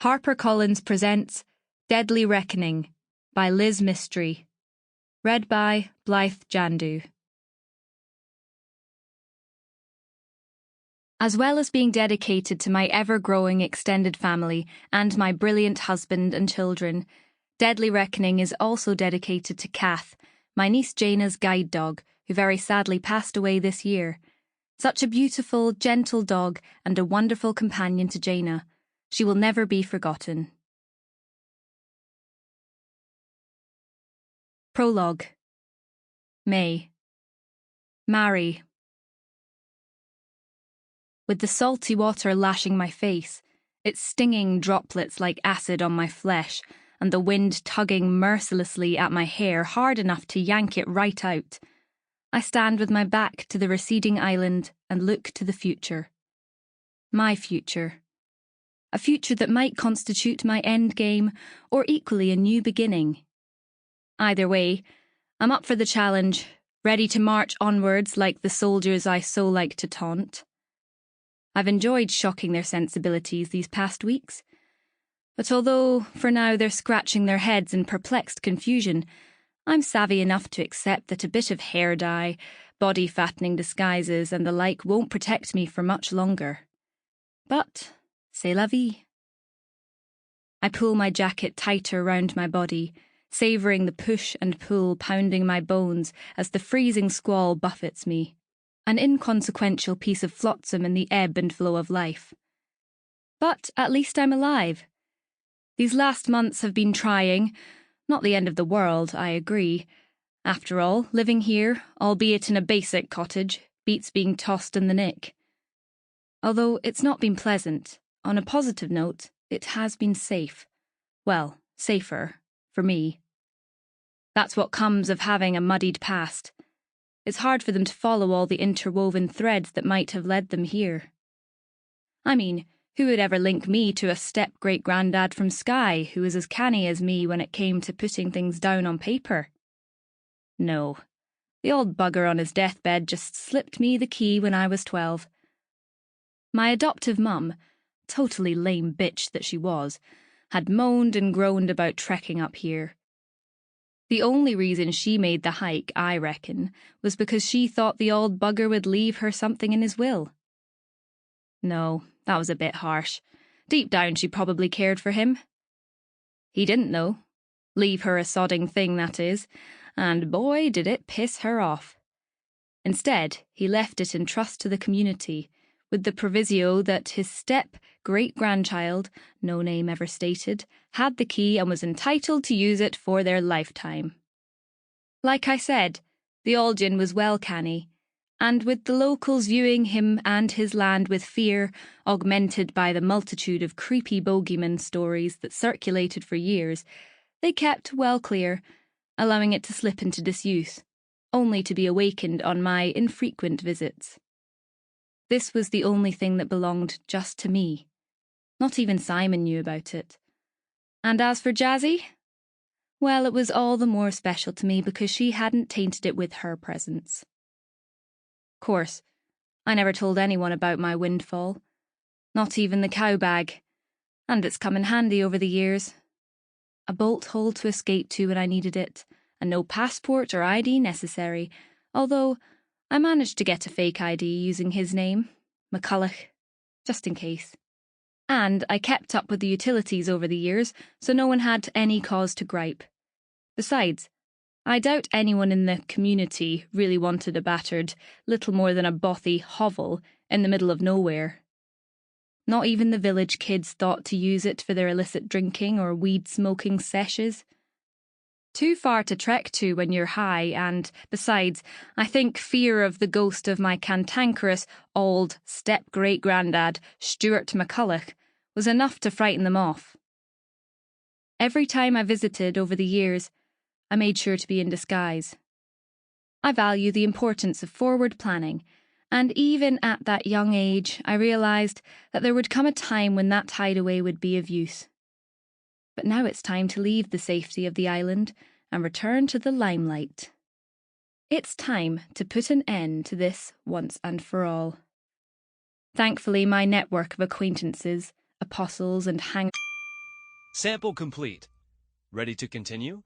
HarperCollins presents Deadly Reckoning by Liz Mistry. Read by Blythe Jandoo. As well as being dedicated to my ever-growing extended family and my brilliant husband and children, Deadly Reckoning is also dedicated to Kath, my niece Jana's guide dog, who very sadly passed away this year. Such a beautiful, gentle dog and a wonderful companion to Jana. She will never be forgotten. Prologue. May. Marry. With the salty water lashing my face, its stinging droplets like acid on my flesh, and the wind tugging mercilessly at my hair hard enough to yank it right out, I stand with my back to the receding island and look to the future. My future. A future that might constitute my endgame, or equally a new beginning. Either way, I'm up for the challenge, ready to march onwards like the soldiers I so like to taunt. I've enjoyed shocking their sensibilities these past weeks, but although, for now, they're scratching their heads in perplexed confusion, I'm savvy enough to accept that a bit of hair dye, body-fattening disguises and the like won't protect me for much longer. But c'est la vie. I pull my jacket tighter round my body, savouring the push and pull pounding my bones as the freezing squall buffets me, an inconsequential piece of flotsam in the ebb and flow of life. But at least I'm alive. These last months have been trying, not the end of the world, I agree. After all, living here, albeit in a basic cottage, beats being tossed in the nick. Although it's not been pleasant, on a positive note, it has been safe. Well, safer, for me. That's what comes of having a muddied past. It's hard for them to follow all the interwoven threads that might have led them here. I mean, who would ever link me to a step-great-granddad from Skye who was as canny as me when it came to putting things down on paper? No. The old bugger on his deathbed just slipped me the key when I was 12. My adoptive mum, totally lame bitch that she was, had moaned and groaned about trekking up here. The only reason she made the hike, I reckon, was because she thought the old bugger would leave her something in his will. No, that was a bit harsh. Deep down she probably cared for him. He didn't, though. Leave her a sodding thing, that is, and boy did it piss her off. Instead, he left it in trust to the community, with the proviso that his step-great-grandchild, no name ever stated, had the key and was entitled to use it for their lifetime. Like I said, the Algin was well canny, and with the locals viewing him and his land with fear, augmented by the multitude of creepy bogeyman stories that circulated for years, they kept well clear, allowing it to slip into disuse, only to be awakened on my infrequent visits. This was the only thing that belonged just to me. Not even Simon knew about it. And as for Jazzy, well, it was all the more special to me because she hadn't tainted it with her presence. Course, I never told anyone about my windfall. Not even the cow bag. And it's come in handy over the years. A bolt hole to escape to when I needed it, and no passport or ID necessary, although I managed to get a fake ID using his name, McCulloch, just in case. And I kept up with the utilities over the years, so no one had any cause to gripe. Besides, I doubt anyone in the community really wanted a battered, little more than a bothy hovel in the middle of nowhere. Not even the village kids thought to use it for their illicit drinking or weed-smoking sessions. Too far to trek to when you're high, and, besides, I think fear of the ghost of my cantankerous old step-great-granddad, Stuart MacBride, was enough to frighten them off. Every time I visited over the years, I made sure to be in disguise. I value the importance of forward planning, and even at that young age I realised that there would come a time when that hideaway would be of use. But now it's time to leave the safety of the island and return to the limelight. It's time to put an end to this once and for all. Thankfully, my network of acquaintances, apostles and Sample complete. Ready to continue?